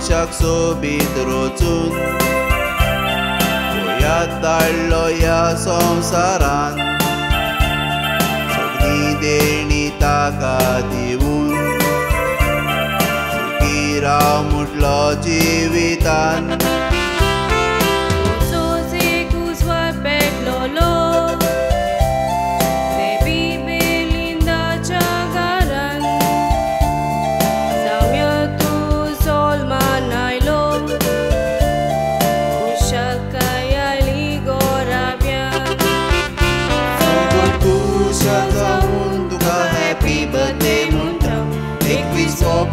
मनशाक सोबीत रोचून गोंयांत धाडलो ह्या संवसारान सगळी देणी ताका दिवून सुखी राव म्हटलो जिवितान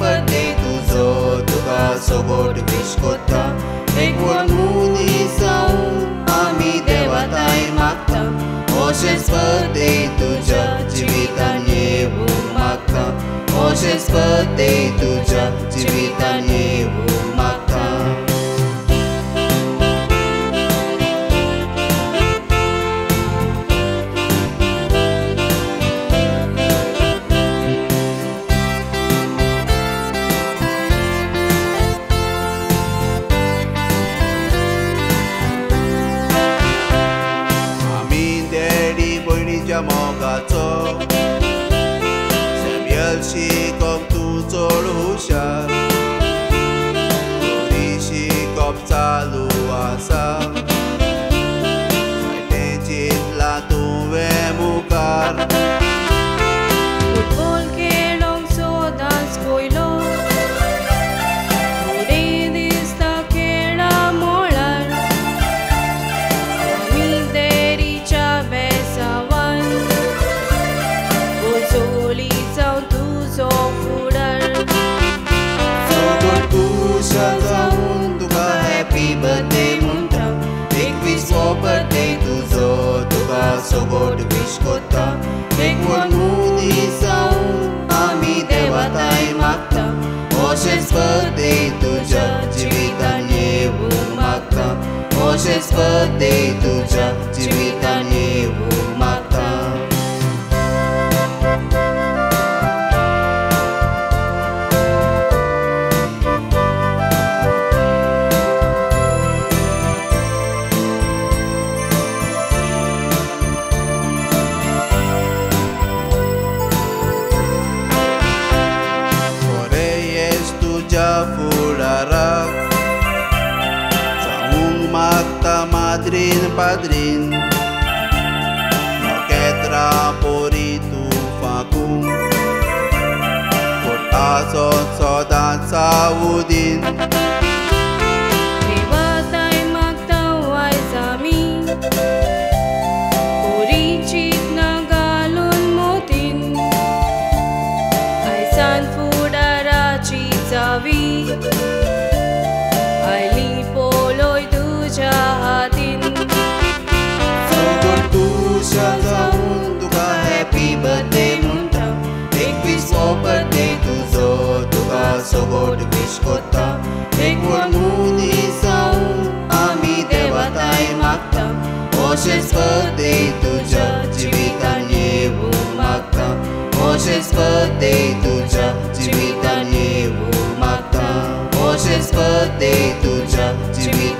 birthday tuzo tuka sogot wish kotta ekwan muni saum ami devatai magta Oshes birthday tuja jivitan yevu magta Oshes birthday tuja jivitan yevu magta मोगाचो सॅम्युएल शिकोवप तूं चड हुशार बरी शिकोवप चालू आसा जायतें चिंतलां तुवें मुखार फुटबॉल खेळोंक सोदांच पयलो फुडें दिसता खेळा मोळार आमी देरीच्या बेसांवान Soli जावन तुजो फुडार सगळ्यो खुशा जावन तुका हॅपी बर्थडे म्हणटा 21वो बर्थडे तुजो तुका सगळ्यो विश कोत्ता एकवट मुनी जावन आमी देवाताय मागता अशेंच बर्थडे तुज्या जिवितान येवूं मागता अशेंच बर्थडे तुज्या जिवितान येवूं मागता फुडाराक जावूंक मागता माद्रीन पाद्रीन नखेत्रा पोरी तूं फाकूंक पोटाचो सदांच सावुदीन देवाताय मागता आयज आमी पोरी चिंतना घालून मोतीन आयसान फुडाराची जावी आयली पोलोय तुज्या हातीन सगळ्यो खुशा जावन तुका हॅपी बर्थडे म्हणटा 21वो बर्थडे तुजो तुका सगळ्यो विश कोत्ता एकवट मुनी जावन आमी देवाताय मागता अशेंच बर्थडे तुज्या जिवितान येवूं मागता अशेंच बर्थडे तुज्या जिवितान येवूं मागता अशेंच बर्थडे तुज्या जिवितान